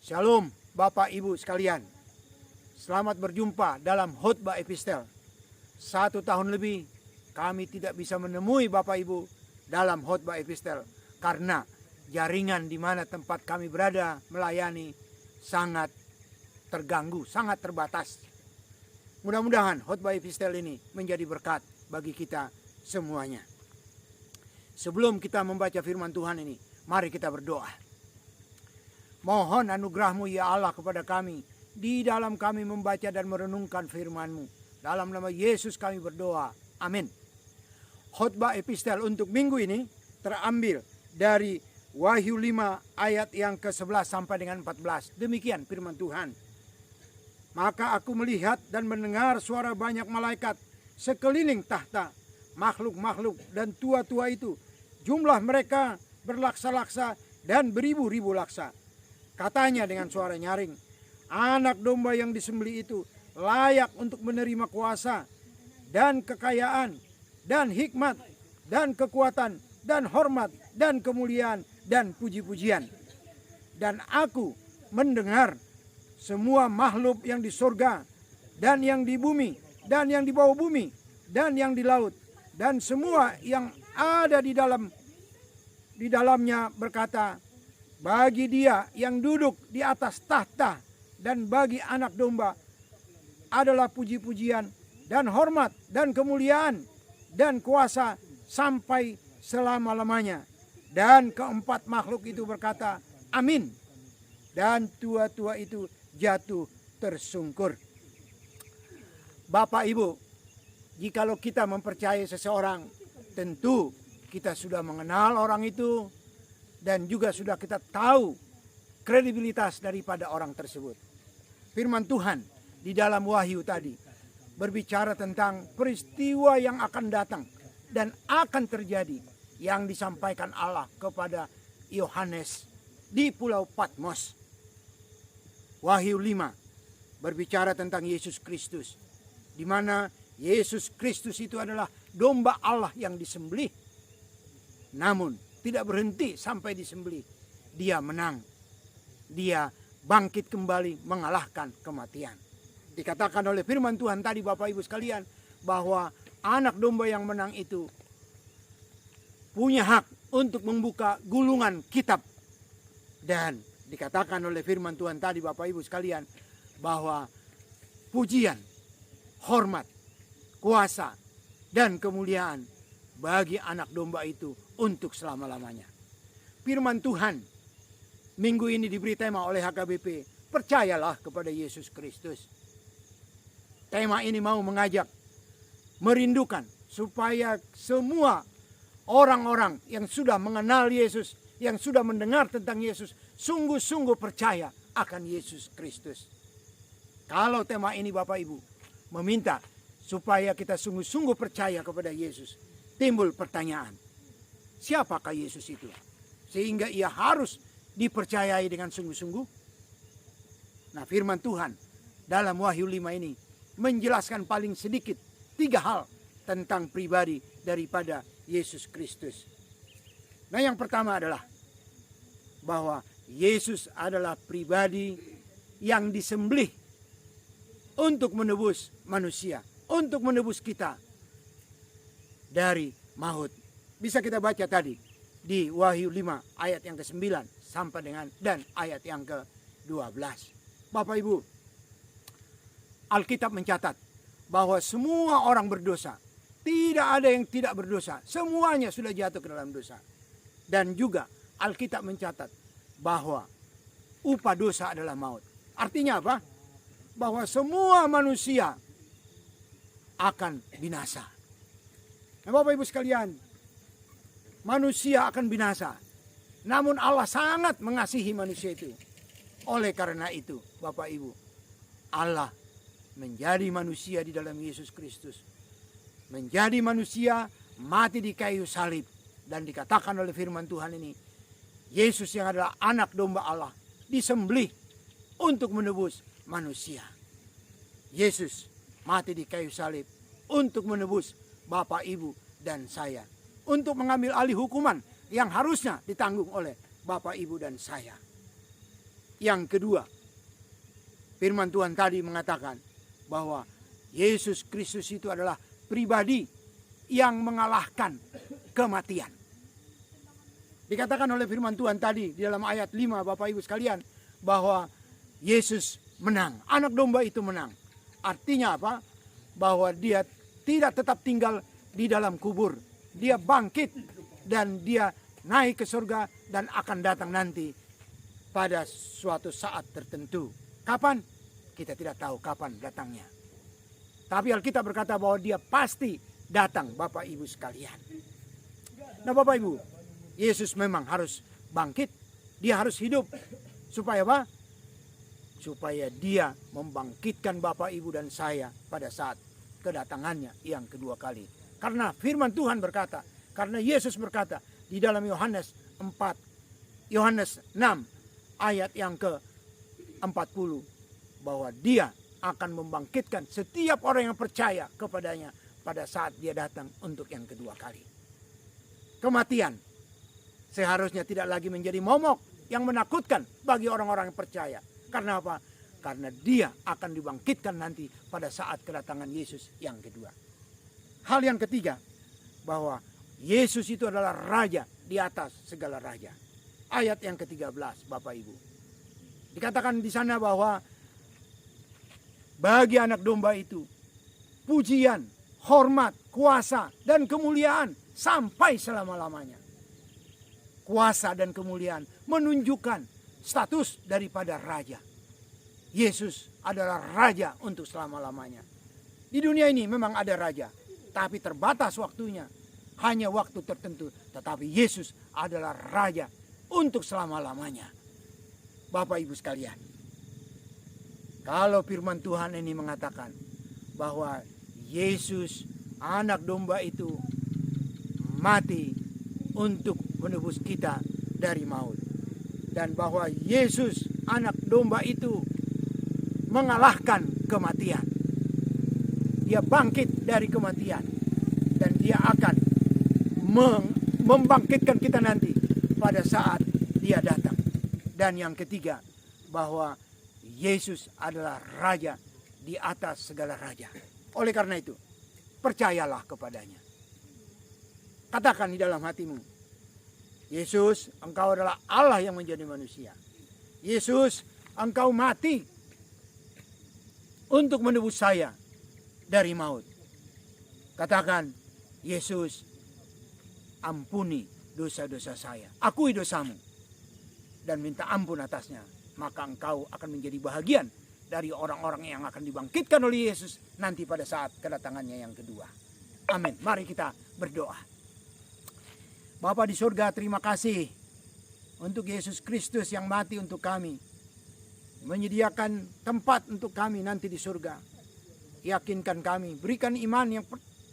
Shalom Bapak Ibu sekalian. Selamat berjumpa dalam khotbah epistel. 1 tahun lebih kami tidak bisa menemui Bapak Ibu dalam khotbah epistel karena jaringan di mana tempat kami berada melayani sangat terganggu, sangat terbatas. Mudah-mudahan khotbah epistel ini menjadi berkat bagi kita semuanya. Sebelum kita membaca firman Tuhan ini, mari kita berdoa. Mohon anugerah-Mu ya Allah kepada kami, di dalam kami membaca dan merenungkan firman-Mu. Dalam nama Yesus kami berdoa. Amin. Khotbah epistel untuk minggu ini terambil dari Wahyu 5 ayat yang ke-11 sampai dengan 14. Demikian firman Tuhan. Maka aku melihat dan mendengar suara banyak malaikat sekeliling tahta, makhluk-makhluk dan tua-tua itu. Jumlah mereka berlaksa-laksa dan beribu-ribu laksa. Katanya dengan suara nyaring, anak domba yang disembelih itu layak untuk menerima kuasa dan kekayaan dan hikmat dan kekuatan dan hormat dan kemuliaan dan puji-pujian. Dan aku mendengar semua makhluk yang di surga dan yang di bumi dan yang di bawah bumi dan yang di laut dan semua yang ada di dalamnya berkata, bagi Dia yang duduk di atas tahta dan bagi anak domba adalah puji-pujian dan hormat dan kemuliaan dan kuasa sampai selama-lamanya. Dan keempat makhluk itu berkata, amin. Dan tua-tua itu jatuh tersungkur. Bapak Ibu, jikalau kita mempercayai seseorang, tentu kita sudah mengenal orang itu dan juga sudah kita tahu kredibilitas daripada orang tersebut. Firman Tuhan di dalam Wahyu tadi berbicara tentang peristiwa yang akan datang dan akan terjadi yang disampaikan Allah kepada Yohanes di Pulau Patmos. Wahyu 5 berbicara tentang Yesus Kristus, di mana Yesus Kristus itu adalah domba Allah yang disembelih. Namun tidak berhenti sampai disembelih. Dia menang. Dia bangkit kembali mengalahkan kematian. Dikatakan oleh firman Tuhan tadi Bapak Ibu sekalian, bahwa anak domba yang menang itu punya hak untuk membuka gulungan kitab. Dan dikatakan oleh firman Tuhan tadi Bapak Ibu sekalian, bahwa pujian, hormat, kuasa, dan kemuliaan bagi anak domba itu untuk selama-lamanya. Firman Tuhan minggu ini diberi tema oleh HKBP, percayalah kepada Yesus Kristus. Tema ini mau mengajak, merindukan supaya semua orang-orang yang sudah mengenal Yesus, yang sudah mendengar tentang Yesus, sungguh-sungguh percaya akan Yesus Kristus. Kalau tema ini Bapak Ibu meminta supaya kita sungguh-sungguh percaya kepada Yesus, timbul pertanyaan, siapakah Yesus itu? Sehingga ia harus dipercayai dengan sungguh-sungguh. Nah, firman Tuhan dalam Wahyu 5 ini menjelaskan paling sedikit 3 hal tentang pribadi daripada Yesus Kristus. Nah, yang pertama adalah bahwa Yesus adalah pribadi yang disembelih untuk menebus manusia, untuk menebus kita dari maut. Bisa kita baca tadi di Wahyu 5 ayat yang ke-9 sampai dengan dan ayat yang ke-12. Bapak Ibu, Alkitab mencatat bahwa semua orang berdosa. Tidak ada yang tidak berdosa. Semuanya sudah jatuh ke dalam dosa. Dan juga Alkitab mencatat bahwa upah dosa adalah maut. Artinya apa? Bahwa semua manusia akan binasa. Nah, Bapak Ibu sekalian, manusia akan binasa. Namun Allah sangat mengasihi manusia itu. Oleh karena itu, Bapak Ibu, Allah menjadi manusia di dalam Yesus Kristus. Menjadi manusia, mati di kayu salib. Dan dikatakan oleh firman Tuhan ini, Yesus yang adalah anak domba Allah, disembelih untuk menebus manusia. Yesus mati di kayu salib untuk menebus Bapak, Ibu, dan saya. Untuk mengambil alih hukuman yang harusnya ditanggung oleh Bapak, Ibu, dan saya. Yang kedua, firman Tuhan tadi mengatakan bahwa Yesus Kristus itu adalah pribadi yang mengalahkan kematian. Dikatakan oleh firman Tuhan tadi di dalam ayat 5 Bapak Ibu sekalian, bahwa Yesus menang, anak domba itu menang. Artinya apa? Bahwa dia tidak tetap tinggal di dalam kubur. Dia bangkit dan dia naik ke surga dan akan datang nanti pada suatu saat tertentu. Kapan? Kita tidak tahu kapan datangnya. Tapi Alkitab berkata bahwa dia pasti datang, Bapak Ibu sekalian. Nah Bapak Ibu, Yesus memang harus bangkit. Dia harus hidup. Supaya apa? Supaya dia membangkitkan Bapak Ibu dan saya pada saat kedatangannya yang kedua kali. Karena firman Tuhan berkata, karena Yesus berkata di dalam Yohanes 6 ayat yang ke-40, bahwa dia akan membangkitkan setiap orang yang percaya kepadanya pada saat dia datang untuk yang kedua kali. Kematian seharusnya tidak lagi menjadi momok yang menakutkan bagi orang-orang yang percaya. Karena apa? Karena dia akan dibangkitkan nanti pada saat kedatangan Yesus yang kedua. Hal yang ketiga, bahwa Yesus itu adalah raja di atas segala raja. Ayat yang ke-13 Bapak Ibu. Dikatakan di sana bahwa bagi anak domba itu pujian, hormat, kuasa, dan kemuliaan sampai selama-lamanya. Kuasa dan kemuliaan menunjukkan status daripada raja. Yesus adalah raja untuk selama-lamanya. Di dunia ini memang ada raja, tapi terbatas waktunya. Hanya waktu tertentu. Tetapi Yesus adalah raja untuk selama-lamanya. Bapak Ibu sekalian, kalau firman Tuhan ini mengatakan bahwa Yesus anak domba itu mati untuk menebus kita dari maut. Dan bahwa Yesus anak domba itu mengalahkan kematian. Dia bangkit dari kematian. Dan dia akan membangkitkan kita nanti pada saat dia datang. Dan yang ketiga, bahwa Yesus adalah raja di atas segala raja. Oleh karena itu, percayalah kepadanya. Katakan di dalam hatimu, Yesus, engkau adalah Allah yang menjadi manusia. Yesus, engkau mati untuk menebus saya dari maut. Katakan, Yesus, ampuni dosa-dosa saya. Akui dosamu dan minta ampun atasnya. Maka engkau akan menjadi bahagian dari orang-orang yang akan dibangkitkan oleh Yesus nanti pada saat kedatangannya yang kedua. Amin. Mari kita berdoa. Bapa di surga, terima kasih untuk Yesus Kristus yang mati untuk kami. Menyediakan tempat untuk kami nanti di surga. Yakinkan kami, berikan iman yang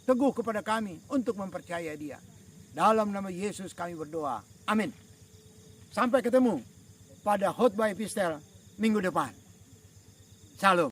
teguh kepada kami untuk mempercayai dia. Dalam nama Yesus kami berdoa. Amin. Sampai ketemu pada khotbah epistel minggu depan. Shalom.